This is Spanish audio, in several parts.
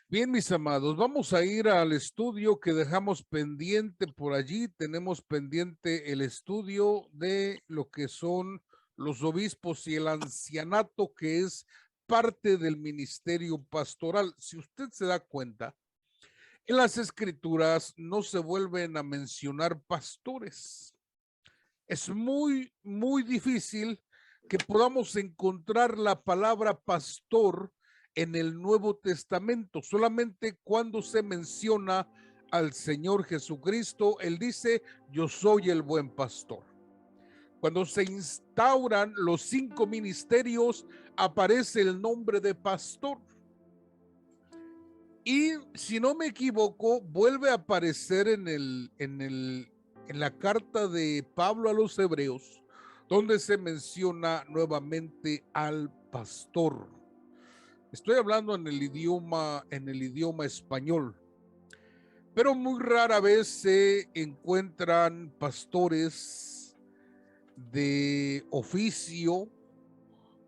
Bien, mis amados, vamos a ir al estudio que dejamos pendiente por allí. Tenemos pendiente el estudio de lo que son los obispos y el ancianato, que es parte del ministerio pastoral. Si usted se da cuenta, en las escrituras no se vuelven a mencionar pastores. Es muy difícil que podamos encontrar la palabra pastor en el Nuevo Testamento. Solamente cuando se menciona al Señor Jesucristo, Él dice, yo soy el buen pastor. Cuando se instauran los 5 ministerios, aparece el nombre de pastor. Y si no me equivoco, vuelve a aparecer en la carta de Pablo a los Hebreos, donde se menciona nuevamente al pastor. Estoy hablando en el idioma español, pero muy rara vez se encuentran pastores de oficio,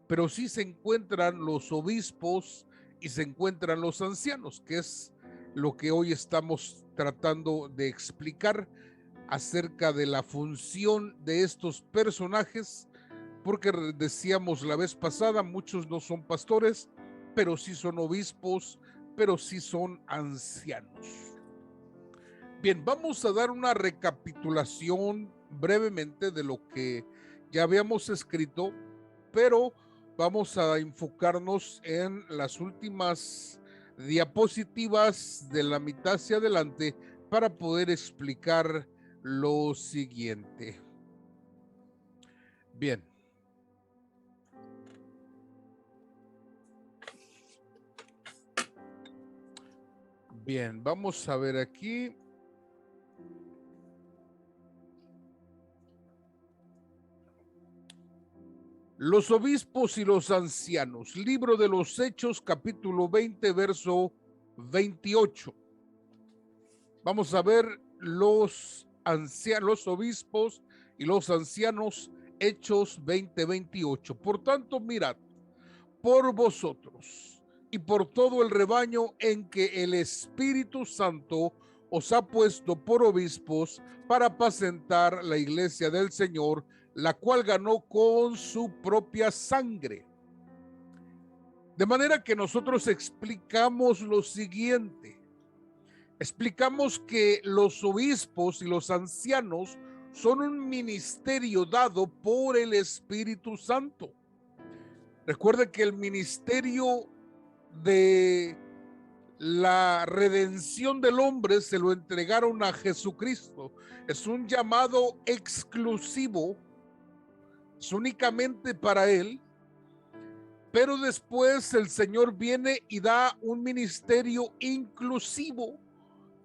pero sí se encuentran los obispos y se encuentran los ancianos, que es lo que hoy estamos tratando de explicar acerca de la función de estos personajes, porque decíamos la vez pasada, muchos no son pastores, pero sí son obispos, pero sí son ancianos. Bien, vamos a dar una recapitulación brevemente de lo que ya habíamos escrito, pero vamos a enfocarnos en las últimas diapositivas de la mitad hacia adelante para poder explicar lo siguiente. Bien. Bien, vamos a ver aquí. Los obispos y los ancianos, libro de los Hechos, capítulo 20, verso 28. Vamos a ver los obispos y los ancianos, Hechos 20, 28. Por tanto, mirad, por vosotros y por todo el rebaño en que el Espíritu Santo os ha puesto por obispos para apacentar la iglesia del Señor, la cual ganó con su propia sangre. De manera que nosotros explicamos lo siguiente. Explicamos que los obispos y los ancianos son un ministerio dado por el Espíritu Santo. Recuerde que el ministerio de la redención del hombre se lo entregaron a Jesucristo. Es un llamado exclusivo, es únicamente para él, pero después el Señor viene y da un ministerio inclusivo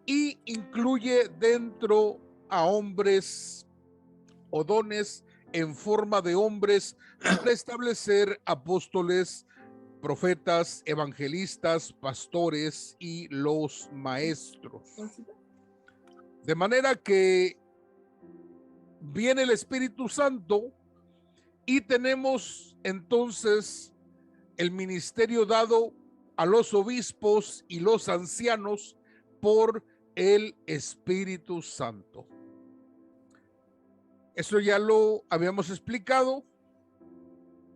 y incluye dentro a hombres o dones en forma de hombres para establecer apóstoles, profetas, evangelistas, pastores y los maestros. De manera que viene el Espíritu Santo y tenemos entonces el ministerio dado a los obispos y los ancianos por el Espíritu Santo. Eso ya lo habíamos explicado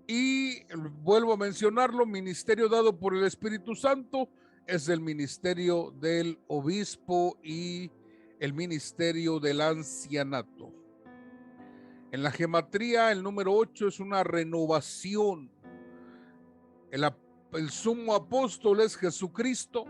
y vuelvo a mencionarlo, ministerio dado por el Espíritu Santo es el ministerio del obispo y el ministerio del ancianato. En la gematría, el número 8 es una renovación. El sumo apóstol es Jesucristo.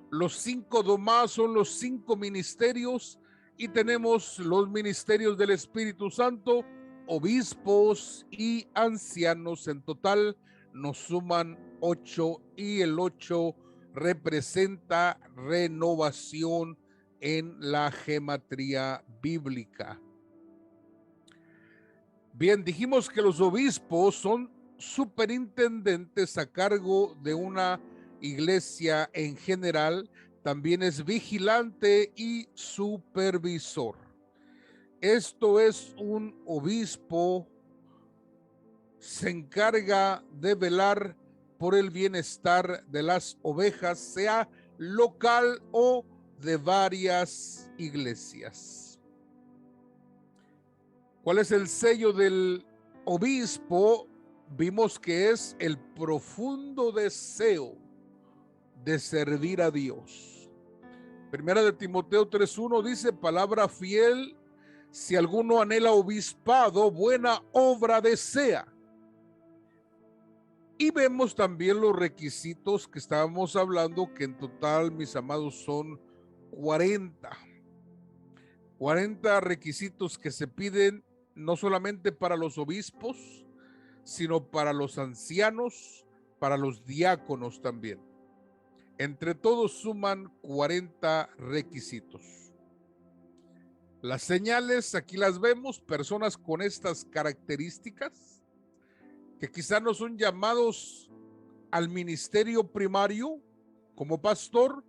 Los 5 domás son los 5 ministerios y tenemos los ministerios del Espíritu Santo, obispos y ancianos. En total nos suman 8 y el 8 representa renovación en la gematría bíblica. Bien, dijimos que los obispos son superintendentes a cargo de una iglesia en general, también es vigilante y supervisor. Esto es un obispo, se encarga de velar por el bienestar de las ovejas, sea local o de varias iglesias. ¿Cuál es el sello del obispo? Vimos que es el profundo deseo de servir a Dios. Primera de Timoteo 3:1 dice: palabra fiel, si alguno anhela obispado, buena obra desea. Y vemos también los requisitos que estábamos hablando, que en total, mis amados, son 40 requisitos que se piden no solamente para los obispos, sino para los ancianos, para los diáconos también. Entre todos suman 40 requisitos. Las señales, aquí las vemos: personas con estas características, que quizá no son llamados al ministerio primario como pastor,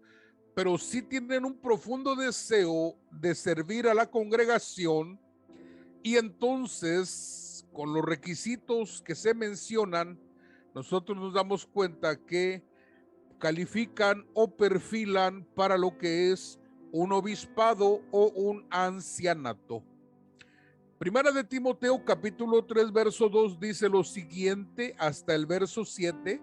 pero sí tienen un profundo deseo de servir a la congregación, y entonces con los requisitos que se mencionan, nosotros nos damos cuenta que califican o perfilan para lo que es un obispado o un ancianato. Primera de Timoteo capítulo 3 verso 2 dice lo siguiente hasta el verso 7: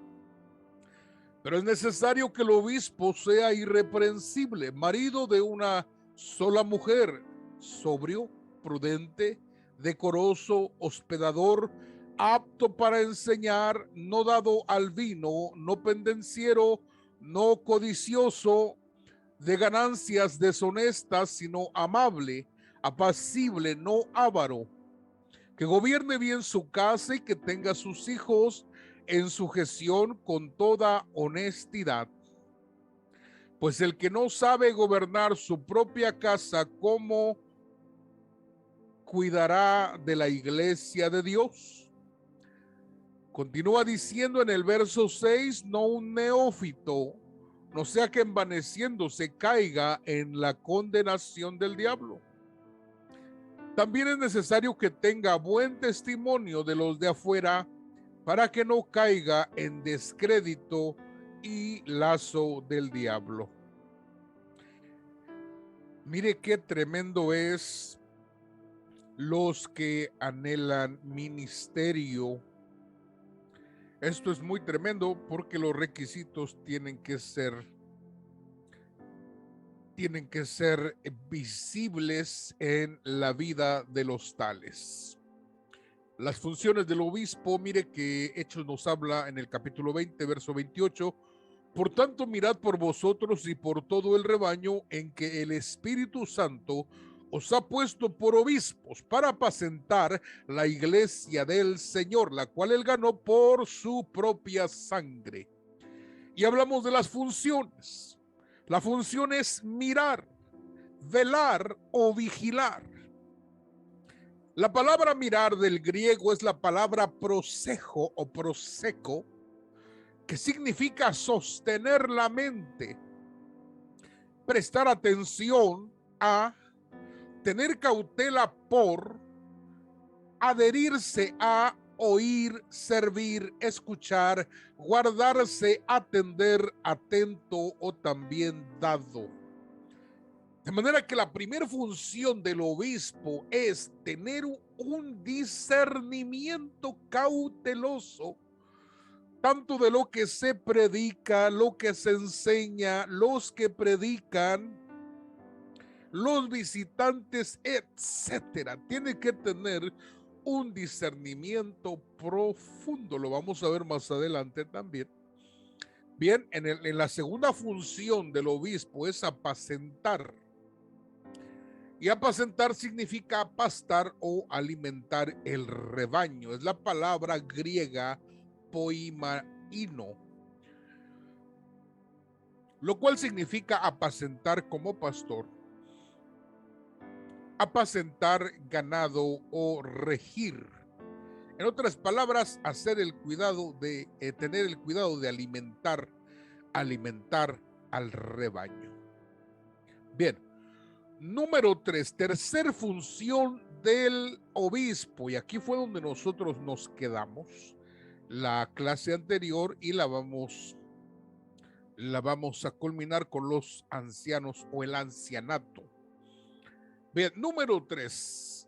pero es necesario que el obispo sea irreprensible, marido de una sola mujer, sobrio, prudente, decoroso, hospedador, apto para enseñar, no dado al vino, no pendenciero, no codicioso de ganancias deshonestas, sino amable, apacible, no avaro, que gobierne bien su casa y que tenga a sus hijos en sujeción con toda honestidad. Pues el que no sabe gobernar su propia casa, ¿cómo cuidará de la iglesia de Dios? Continúa diciendo en el verso 6: no un neófito, no sea que envaneciéndose caiga en la condenación del diablo. También es necesario que tenga buen testimonio de los de afuera, para que no caiga en descrédito y lazo del diablo. Mire qué tremendo es los que anhelan ministerio. Esto es muy tremendo porque los requisitos tienen que ser visibles en la vida de los tales. Las funciones del obispo, mire que Hechos nos habla en el capítulo 20, verso 28: por tanto, mirad por vosotros y por todo el rebaño en que el Espíritu Santo os ha puesto por obispos para apacentar la iglesia del Señor, la cual él ganó por su propia sangre. Y hablamos de las funciones. La función es mirar, velar o vigilar. La palabra mirar del griego es la palabra prosejo o proseco, que significa sostener la mente, prestar atención a, tener cautela por, adherirse a, oír, servir, escuchar, guardarse, atender, atento o también dado. De manera que la primera función del obispo es tener un discernimiento cauteloso, tanto de lo que se predica, lo que se enseña, los que predican, los visitantes, etcétera. Tiene que tener un discernimiento profundo. Lo vamos a ver más adelante también. Bien, en la segunda función del obispo es apacentar. Y apacentar significa pastar o alimentar el rebaño. Es la palabra griega poimaino, lo cual significa apacentar como pastor, apacentar ganado o regir. En otras palabras, tener el cuidado de alimentar al rebaño. Bien, número 3, tercer función del obispo, y aquí fue donde nosotros nos quedamos la clase anterior y la vamos la vamos a culminar con los ancianos o el ancianato. Bien, número 3.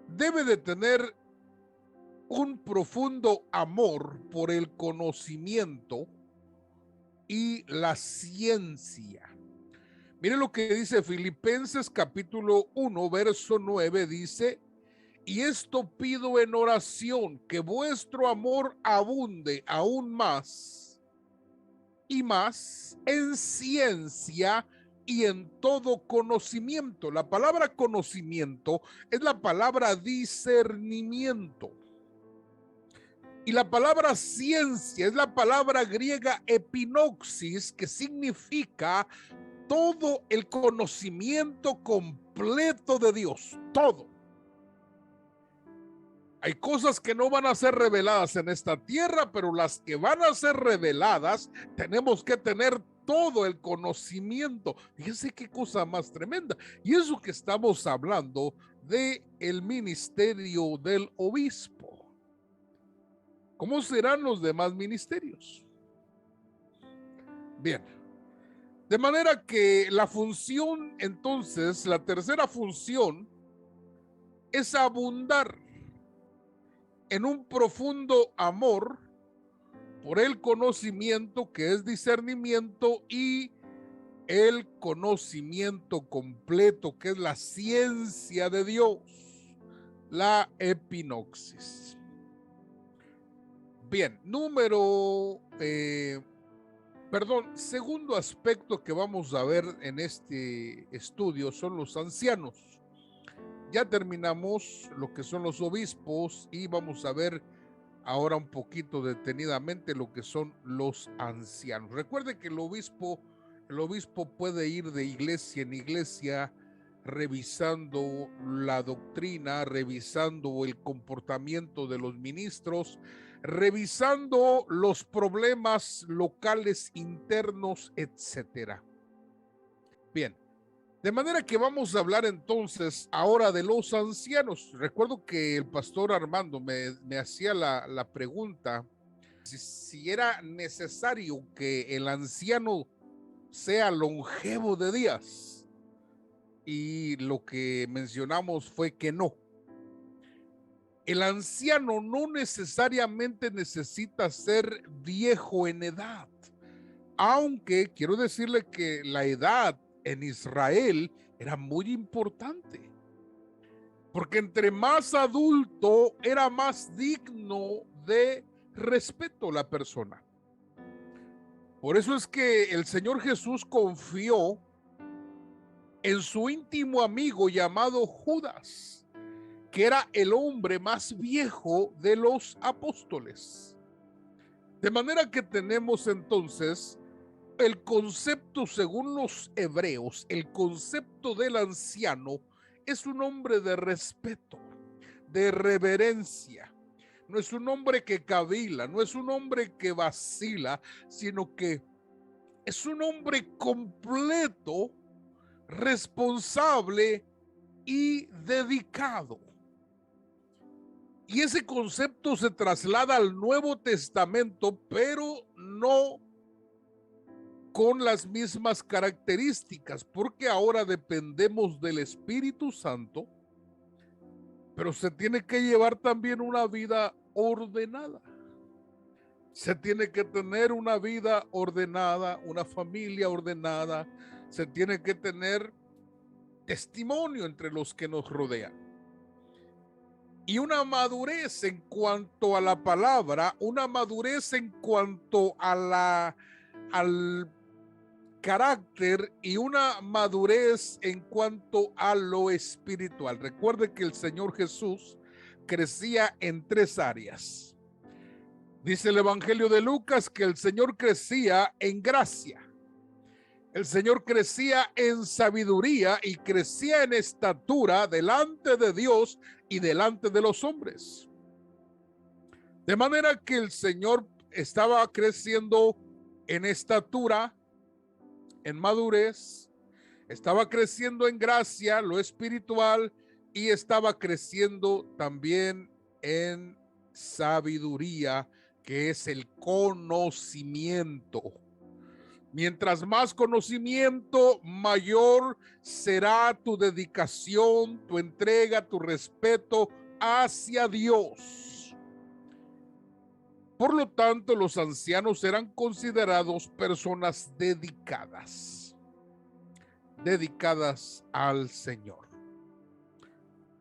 Debe de tener un profundo amor por el conocimiento y la ciencia. Mire lo que dice Filipenses capítulo 1, verso 9, dice: y esto pido en oración, que vuestro amor abunde aún más y más en ciencia y en todo conocimiento. La palabra conocimiento es la palabra discernimiento. Y la palabra ciencia es la palabra griega epinoxis, que significa todo el conocimiento completo de Dios, todo. Hay cosas que no van a ser reveladas en esta tierra, pero las que van a ser reveladas, tenemos que tener todo el conocimiento. Fíjense qué cosa más tremenda. Y eso que estamos hablando de el ministerio del obispo. ¿Cómo serán los demás ministerios? Bien. De manera que la función, entonces, la tercera función es abundar en un profundo amor por el conocimiento, que es discernimiento, y el conocimiento completo, que es la ciencia de Dios, la epinoxis. Bien, segundo aspecto que vamos a ver en este estudio son los ancianos. Ya terminamos lo que son los obispos y vamos a ver ahora un poquito detenidamente lo que son los ancianos. Recuerde que el obispo puede ir de iglesia en iglesia revisando la doctrina, revisando el comportamiento de los ministros, revisando los problemas locales, internos, etcétera. Bien. De manera que vamos a hablar entonces ahora de los ancianos. Recuerdo que el pastor Armando me hacía la pregunta si era necesario que el anciano sea longevo de días. Y lo que mencionamos fue que no. El anciano no necesariamente necesita ser viejo en edad. Aunque quiero decirle que la edad en Israel era muy importante, porque entre más adulto era más digno de respeto la persona. Por eso es que el Señor Jesús confió en su íntimo amigo llamado Judas, que era el hombre más viejo de los apóstoles. De manera que tenemos entonces el concepto, según los hebreos, el concepto del anciano es un hombre de respeto, de reverencia. No es un hombre que cavila, no es un hombre que vacila, sino que es un hombre completo, responsable y dedicado. Y ese concepto se traslada al Nuevo Testamento, pero no con las mismas características, porque ahora dependemos del Espíritu Santo, pero se tiene que llevar también una vida ordenada. Se tiene que tener una vida ordenada, una familia ordenada, se tiene que tener testimonio entre los que nos rodean. Y una madurez en cuanto a la palabra, una madurez en cuanto a al carácter y una madurez en cuanto a lo espiritual. Recuerde que el Señor Jesús crecía en 3 áreas. Dice el Evangelio de Lucas que el Señor crecía en gracia, el Señor crecía en sabiduría y crecía en estatura delante de Dios y delante de los hombres. De manera que el Señor estaba creciendo en estatura, en madurez, estaba creciendo en gracia, lo espiritual, y estaba creciendo también en sabiduría, que es el conocimiento. Mientras más conocimiento, mayor será tu dedicación, tu entrega, tu respeto hacia Dios. Por lo tanto, los ancianos eran considerados personas dedicadas al Señor.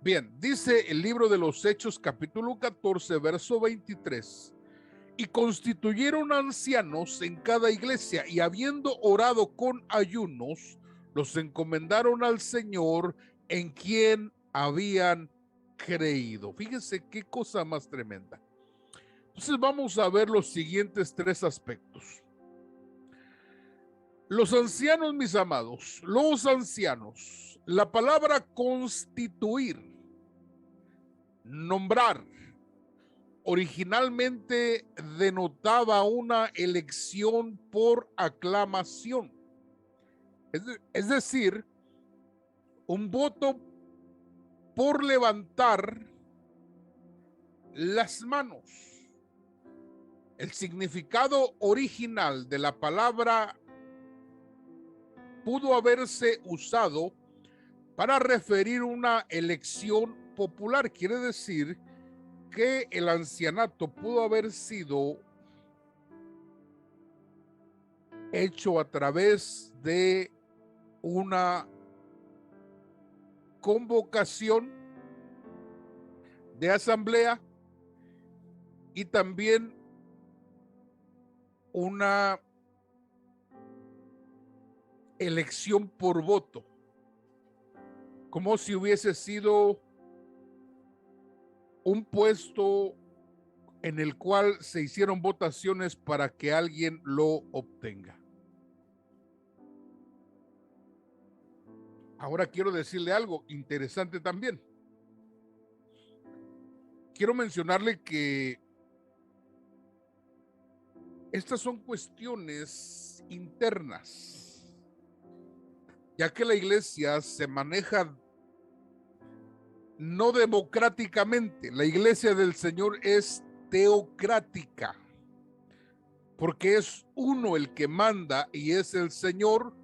Bien, dice el libro de los Hechos, capítulo 14, verso 23. Y constituyeron ancianos en cada iglesia, y habiendo orado con ayunos, los encomendaron al Señor en quien habían creído. Fíjense qué cosa más tremenda. Entonces vamos a ver los siguientes tres aspectos. Los ancianos, mis amados, los ancianos, la palabra constituir, nombrar, originalmente denotaba una elección por aclamación. Es decir, un voto por levantar las manos. El significado original de la palabra pudo haberse usado para referir una elección popular. Quiere decir que el ancianato pudo haber sido hecho a través de una convocación de asamblea y también una elección por voto, como si hubiese sido un puesto en el cual se hicieron votaciones para que alguien lo obtenga. Ahora quiero decirle algo interesante también. Quiero mencionarle que estas son cuestiones internas, ya que la iglesia se maneja no democráticamente. La iglesia del Señor es teocrática, porque es uno el que manda y es el Señor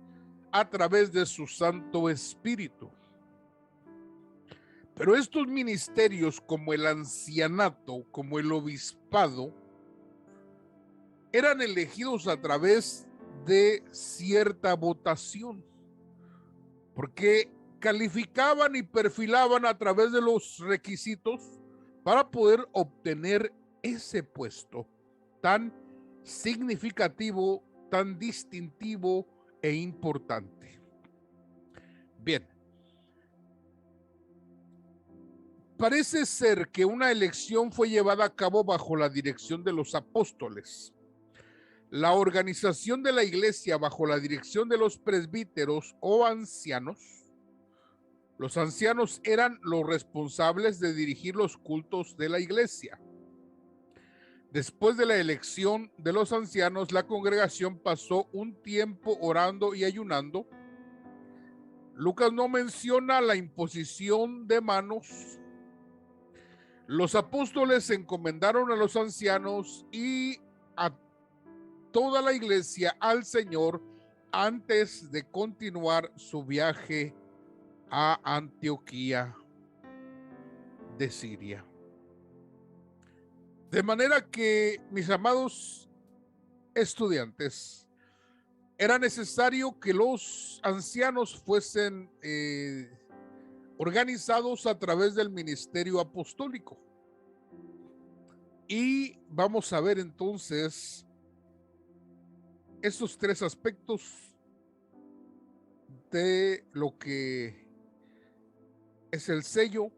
a través de su Santo Espíritu. Pero estos ministerios, como el ancianato, como el obispado, eran elegidos a través de cierta votación, porque calificaban y perfilaban a través de los requisitos para poder obtener ese puesto tan significativo, tan distintivo e importante. Bien, parece ser que una elección fue llevada a cabo bajo la dirección de los apóstoles. La organización de la iglesia bajo la dirección de los presbíteros o ancianos. Los ancianos eran los responsables de dirigir los cultos de la iglesia. Después de la elección de los ancianos, la congregación pasó un tiempo orando y ayunando. Lucas no menciona la imposición de manos. Los apóstoles encomendaron a los ancianos y a toda la iglesia al Señor antes de continuar su viaje a Antioquía de Siria. De manera que, mis amados estudiantes, era necesario que los ancianos fuesen organizados a través del ministerio apostólico. Y vamos a ver entonces estos tres aspectos de lo que es el sello,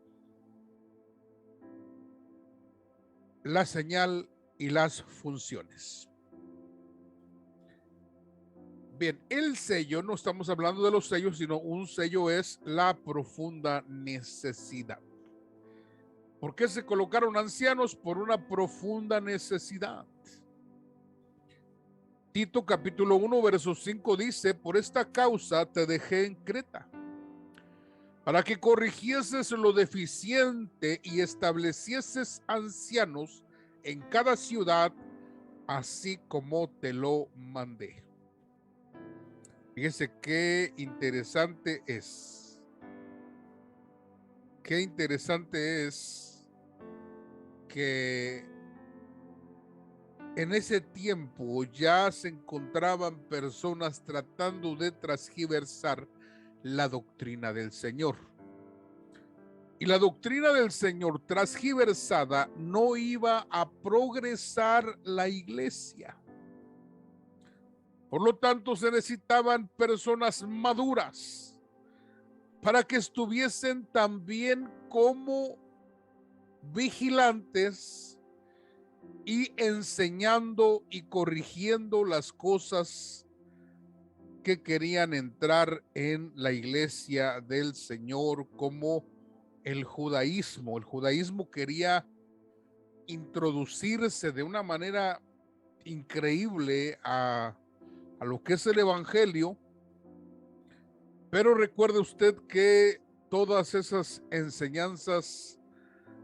la señal y las funciones. Bien, el sello, no estamos hablando de los sellos, sino un sello es la profunda necesidad. ¿Por qué se colocaron ancianos? Por una profunda necesidad. Tito capítulo 1, verso 5 dice: por esta causa te dejé en Creta, para que corrigieses lo deficiente y establecieses ancianos en cada ciudad, así como te lo mandé. Fíjese qué interesante es. Qué interesante es que en ese tiempo ya se encontraban personas tratando de transgiversar la doctrina del Señor. Y la doctrina del Señor transgiversada no iba a progresar la iglesia. Por lo tanto, se necesitaban personas maduras para que estuviesen también como vigilantes y enseñando y corrigiendo las cosas que querían entrar en la iglesia del Señor, como el judaísmo. El judaísmo quería introducirse de una manera increíble a lo que es el evangelio, pero recuerde usted que todas esas enseñanzas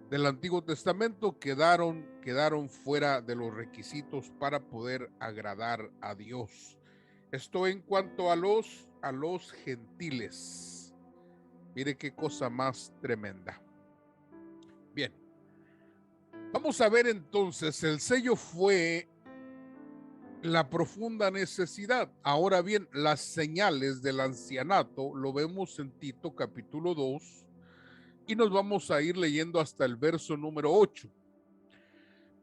del Antiguo Testamento quedaron fuera de los requisitos para poder agradar a Dios. Esto en cuanto a los gentiles. Mire qué cosa más tremenda. Bien, vamos a ver entonces, el sello fue la profunda necesidad. Ahora bien, las señales del ancianato lo vemos en Tito capítulo 2 y nos vamos a ir leyendo hasta el verso número 8.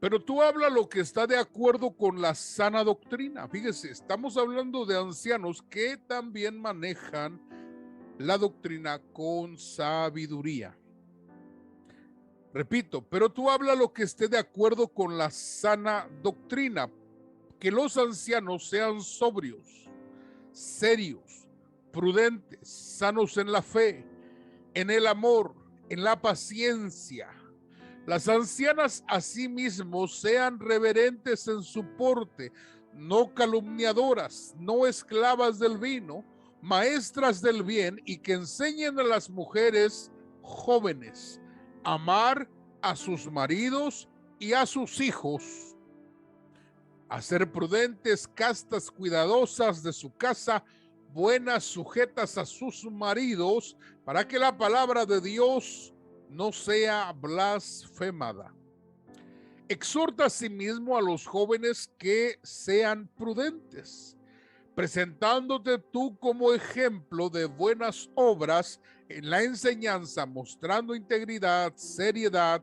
Pero tú habla lo que está de acuerdo con la sana doctrina. Fíjese, estamos hablando de ancianos que también manejan la doctrina con sabiduría. Repito, pero tú habla lo que esté de acuerdo con la sana doctrina, que los ancianos sean sobrios, serios, prudentes, sanos en la fe, en el amor, en la paciencia. Las ancianas asimismo sean reverentes en su porte, no calumniadoras, no esclavas del vino, maestras del bien, y que enseñen a las mujeres jóvenes a amar a sus maridos y a sus hijos, a ser prudentes, castas, cuidadosas de su casa, buenas, sujetas a sus maridos, para que la palabra de Dios no sea blasfemada. Exhorta asimismo a los jóvenes que sean prudentes, presentándote tú como ejemplo de buenas obras en la enseñanza, mostrando integridad, seriedad,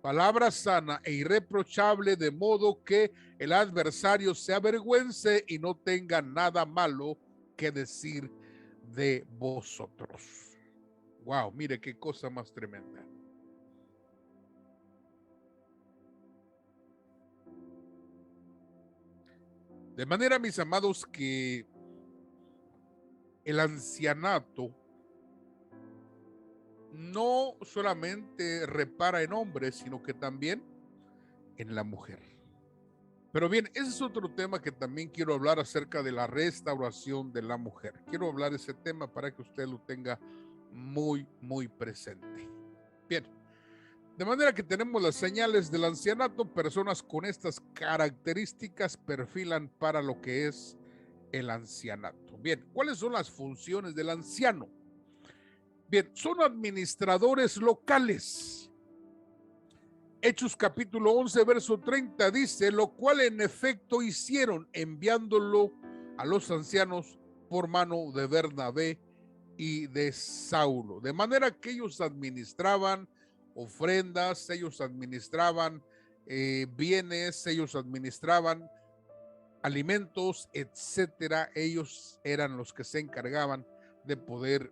palabra sana e irreprochable, de modo que el adversario se avergüence y no tenga nada malo que decir de vosotros. Wow, mire qué cosa más tremenda. De manera, mis amados, que el ancianato no solamente repara en hombres, sino que también en la mujer. Pero bien, ese es otro tema que también quiero hablar, acerca de la restauración de la mujer. Quiero hablar ese tema para que usted lo tenga muy, muy presente. Bien, de manera que tenemos las señales del ancianato. Personas con estas características perfilan para lo que es el ancianato. Bien, ¿cuáles son las funciones del anciano? Bien, son administradores locales. Hechos capítulo 11, verso 30 dice: lo cual en efecto hicieron, enviándolo a los ancianos por mano de Bernabé y de Saulo. De manera que ellos administraban ofrendas, ellos administraban bienes, ellos administraban alimentos, etcétera. Ellos eran los que se encargaban de poder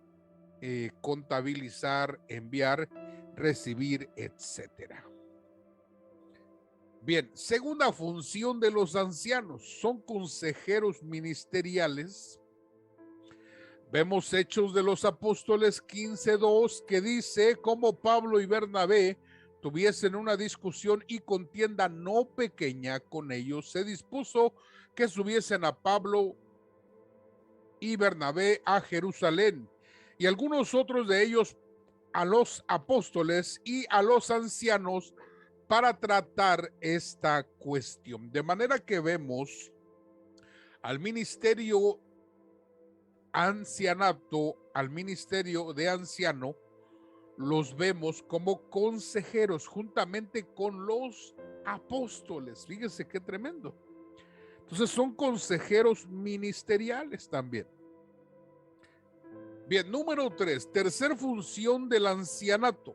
contabilizar, enviar, recibir, etcétera. Bien, segunda función de los ancianos, son consejeros ministeriales. Vemos Hechos de los Apóstoles 15:2, que dice: como Pablo y Bernabé tuviesen una discusión y contienda no pequeña con ellos, se dispuso que subiesen a Pablo y Bernabé a Jerusalén, y algunos otros de ellos a los apóstoles y a los ancianos, para tratar esta cuestión. De manera que vemos al ministerio ancianato, al ministerio de anciano, los vemos como consejeros juntamente con los apóstoles. Fíjense qué tremendo. Entonces son consejeros ministeriales también. Bien, número 3, tercer función del ancianato.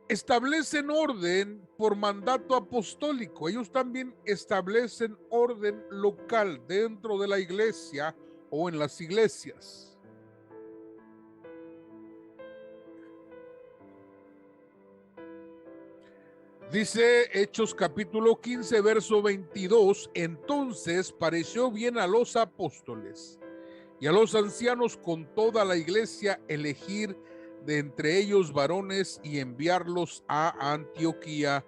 Establecen orden por mandato apostólico. Ellos también establecen orden local dentro de la iglesia o en las iglesias. Dice Hechos capítulo 15, verso 22, entonces pareció bien a los apóstoles y a los ancianos con toda la iglesia elegir de entre ellos varones y enviarlos a Antioquía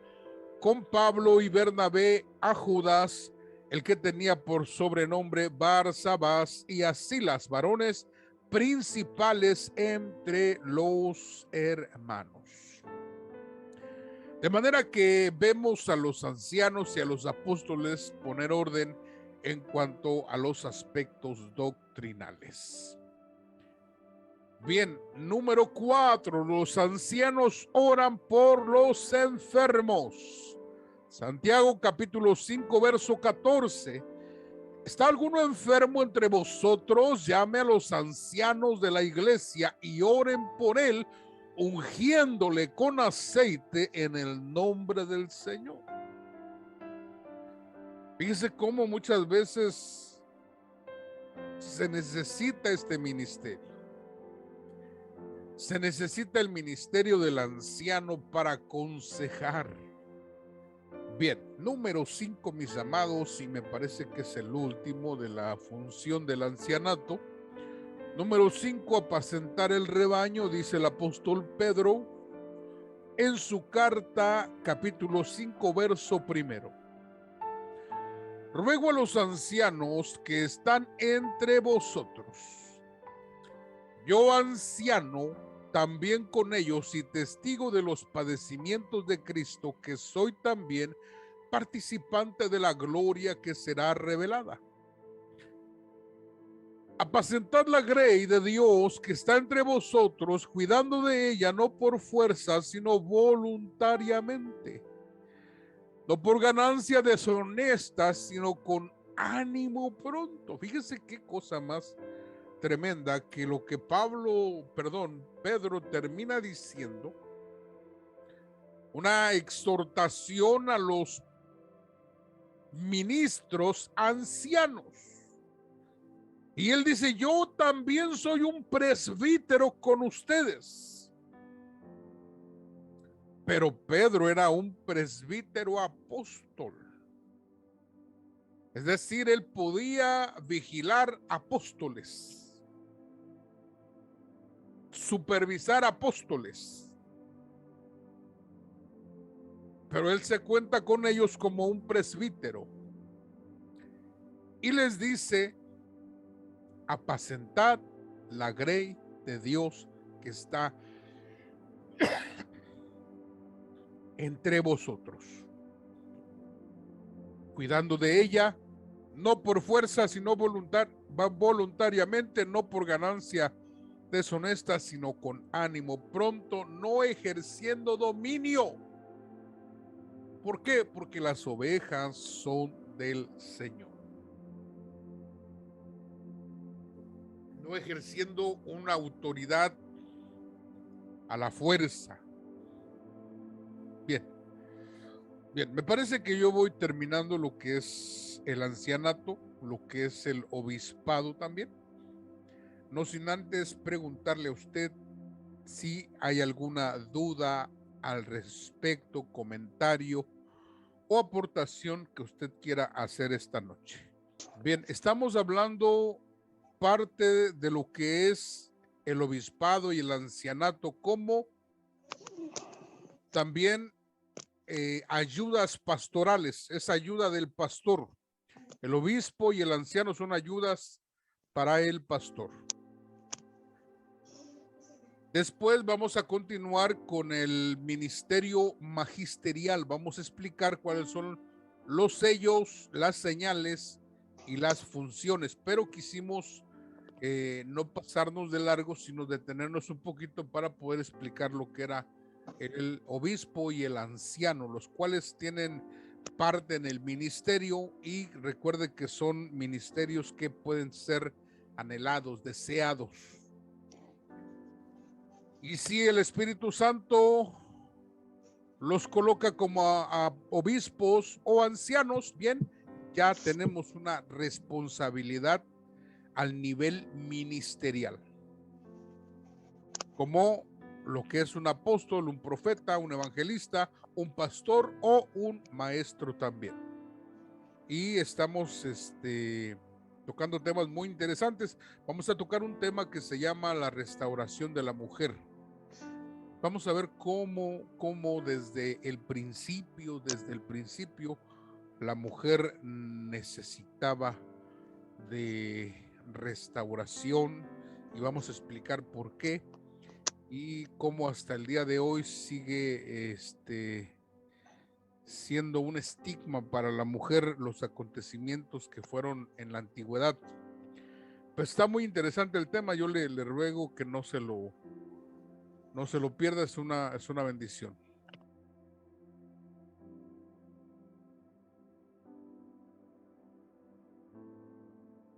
con Pablo y Bernabé, a Judas, el que tenía por sobrenombre Barsabás, y a Silas, varones principales entre los hermanos. De manera que vemos a los ancianos y a los apóstoles poner orden en cuanto a los aspectos doctrinales. Bien, número 4, los ancianos oran por los enfermos. Santiago capítulo 5, verso 14. ¿Está alguno enfermo entre vosotros? Llame a los ancianos de la iglesia y oren por él, ungiéndole con aceite en el nombre del Señor. Fíjese cómo muchas veces se necesita este ministerio. Se necesita el ministerio del anciano para aconsejar. Bien, número 5, mis amados, y me parece que es el último de la función del ancianato. Número 5, apacentar el rebaño, dice el apóstol Pedro en su carta, capítulo 5, verso 1. Ruego a los ancianos que están entre vosotros, yo anciano, también con ellos y testigo de los padecimientos de Cristo, que soy también participante de la gloria que será revelada. Apacentad la grey de Dios que está entre vosotros, cuidando de ella no por fuerza, sino voluntariamente, no por ganancia deshonesta, sino con ánimo pronto. Fíjese qué cosa más tremenda, que lo que Pedro termina diciendo, una exhortación a los ministros ancianos. Y él dice, yo también soy un presbítero con ustedes. Pero Pedro era un presbítero apóstol. Es decir, él podía vigilar apóstoles, supervisar apóstoles. Pero él se cuenta con ellos como un presbítero. Y les dice, apacentad la grey de Dios que está entre vosotros, cuidando de ella, no por fuerza, sino voluntariamente, no por ganancia deshonesta, sino con ánimo pronto, no ejerciendo dominio. ¿Por qué? Porque las ovejas son del Señor. No ejerciendo una autoridad a la fuerza. Bien, me parece que yo voy terminando lo que es el ancianato, lo que es el obispado también. No sin antes preguntarle a usted si hay alguna duda al respecto, comentario o aportación que usted quiera hacer esta noche. Bien, estamos hablando parte de lo que es el obispado y el ancianato, como también ayudas pastorales, es ayuda del pastor. El obispo y el anciano son ayudas para el pastor. Después vamos a continuar con el ministerio magisterial. Vamos a explicar cuáles son los sellos, las señales y las funciones, pero quisimos no pasarnos de largo, sino detenernos un poquito para poder explicar lo que era el obispo y el anciano, los cuales tienen parte en el ministerio, y recuerde que son ministerios que pueden ser anhelados, deseados. Y si el Espíritu Santo los coloca como a obispos o ancianos, bien, ya tenemos una responsabilidad al nivel ministerial, como lo que es un apóstol, un profeta, un evangelista, un pastor o un maestro también. Y estamos tocando temas muy interesantes. Vamos a tocar un tema que se llama la restauración de la mujer. Vamos a ver cómo desde el principio, la mujer necesitaba de restauración, y vamos a explicar por qué y cómo hasta el día de hoy sigue siendo un estigma para la mujer los acontecimientos que fueron en la antigüedad. Pues está muy interesante el tema. Yo le ruego que no se lo pierda, es una bendición.